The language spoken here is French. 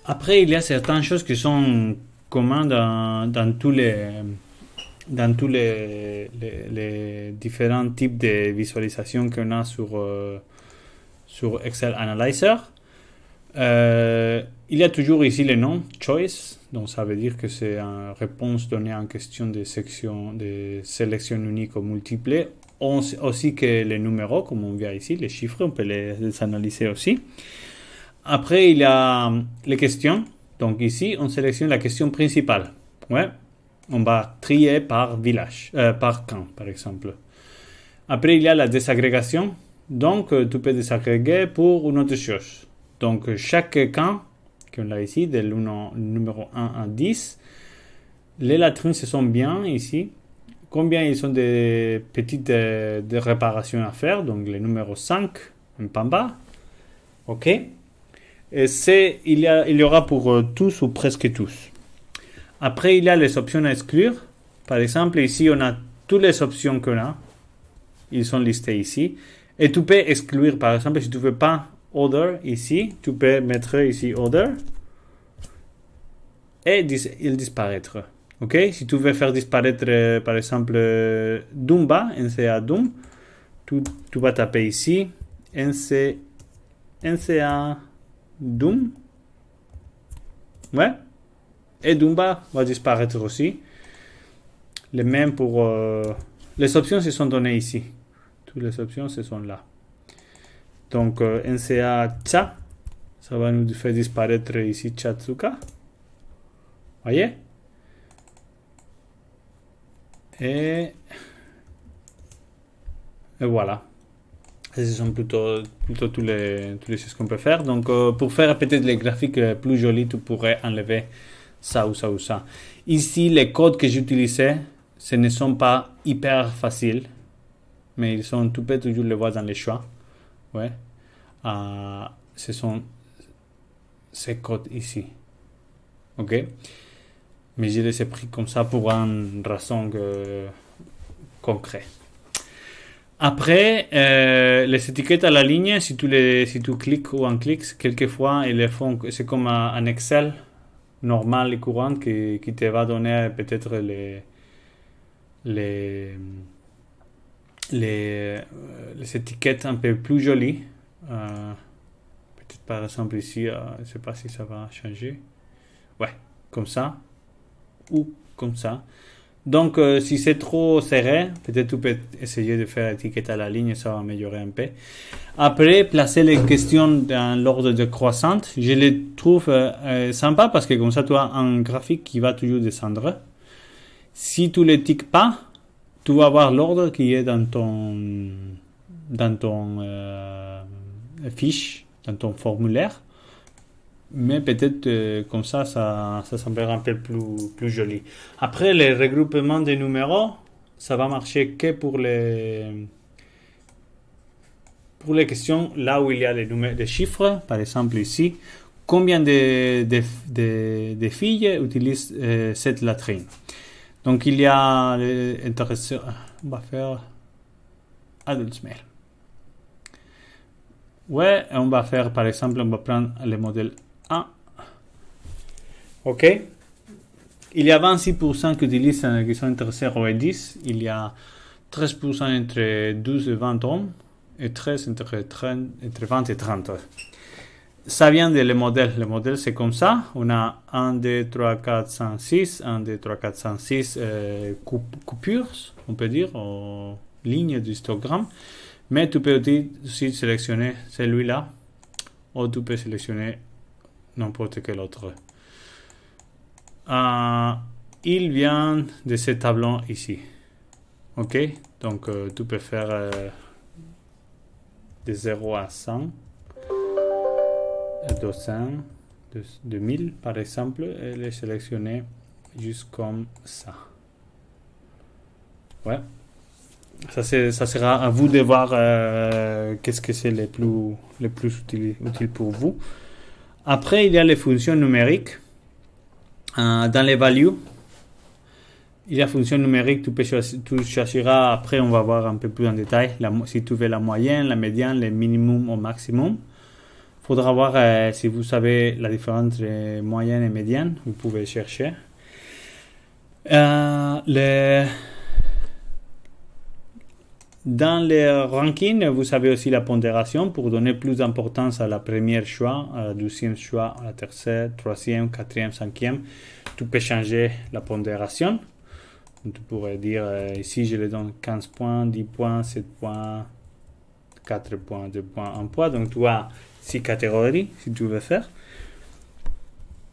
Après, il y a certaines choses qui sont communes dans tous les différents types de visualisation qu'on a sur Excel Analyzer. Il y a toujours ici le nom choice, donc ça veut dire que c'est une réponse donnée en question de sélection unique ou multiple. Aussi que les numéros, comme on voit ici, les chiffres, on peut les analyser aussi. Après, il y a les questions. Donc ici, on sélectionne la question principale. Ouais. On va trier par village, par camp, par exemple. Après, il y a la désagrégation. Donc, tu peux désagréger pour une autre chose. Donc, chaque camp, qu'on a ici, de numéro 1 à 10, les latrines se sont bien ici. Combien ils ont de petites de réparations à faire. Donc, le numéro 5, en pamba. OK. Et il y aura pour tous ou presque tous. Après, il y a les options à exclure. Par exemple, ici, on a toutes les options qu'on a. Ils sont listés ici. Et tu peux exclure, par exemple, si tu ne veux pas Other ici, tu peux mettre ici Other. Et il disparaître. OK? Si tu veux faire disparaître, par exemple, Dumba, NCA Dum, tu vas taper ici NCA Dum. Ouais. Et Dumba va disparaître aussi. Les mêmes pour... les options se sont données ici. Toutes les options se sont là. Donc, NCA Cha, ça va nous faire disparaître ici Chatsuka. Voyez? Et voilà. Ce sont plutôt toutes les choses qu'on peut faire. Donc, pour faire peut-être les graphiques plus jolis, tu pourrais enlever ça ou ça ou ça. Ici, les codes que j'utilisais, ce ne sont pas hyper faciles, mais tu peux toujours les voir dans les choix. Ouais. Ce sont ces codes ici. OK? Mais je les ai pris comme ça pour une raison concrète. Après, les étiquettes à la ligne, si tu cliques ou un clic, quelquefois, c'est comme un Excel normal et courant qui te va donner peut-être les étiquettes un peu plus jolies. Peut-être par exemple ici, je ne sais pas si ça va changer. Ouais, comme ça ou comme ça. Donc, si c'est trop serré, peut-être tu peux essayer de faire l'étiquette à la ligne, ça va améliorer un peu. Après, placer les questions dans l'ordre de croissante, je les trouve sympa parce que comme ça, tu as un graphique qui va toujours descendre. Si tu ne les tiques pas, tu vas avoir l'ordre qui est dans ton fiche, dans ton formulaire. Mais peut-être comme ça semblerait un peu plus joli. Après, le regroupement des numéros, ça va marcher que pour les questions là où il y a les chiffres. Par exemple, ici, combien de filles utilisent cette latrine? Donc, il y a intéressant. On va faire Adult Male. Ouais, on va faire, par exemple, on va prendre le modèle 1. OK. Il y a 26% qui sont entre 0 et 10. Il y a 13% entre 12 et 20 hommes et 13 entre 20 et 30. Ça vient de le modèle. Le modèle, c'est comme ça. On a 1, 2, 3, 4, 5, 6. 1, 2, 3, 4, 5, 6 coupures, on peut dire, en ligne d'histogramme. Mais tu peux aussi sélectionner celui-là ou tu peux sélectionner n'importe quel autre. Il vient de ce tableau ici. OK? Donc, tu peux faire de 0 à 100, 200, 2000 par exemple, et les sélectionner juste comme ça. Ouais. Ça sera à vous de voir qu'est-ce que c'est le plus utile pour vous. Après, il y a les fonctions numériques. Dans les values, il y a fonction numérique, tu choisiras, après on va voir un peu plus en détail, si tu veux la moyenne, la médiane, le minimum ou maximum. faudra voir si vous savez la différence entre moyenne et médiane. Vous pouvez chercher. Dans les rankings, vous savez aussi la pondération pour donner plus d'importance à la première choix, à la deuxième choix, à la tertiaire, troisième, quatrième, cinquième. Tu peux changer la pondération. Tu pourrais dire ici je les donne 15 points, 10 points, 7 points, 4 points, 2 points, 1 point. Donc tu as 6 catégories si tu veux faire.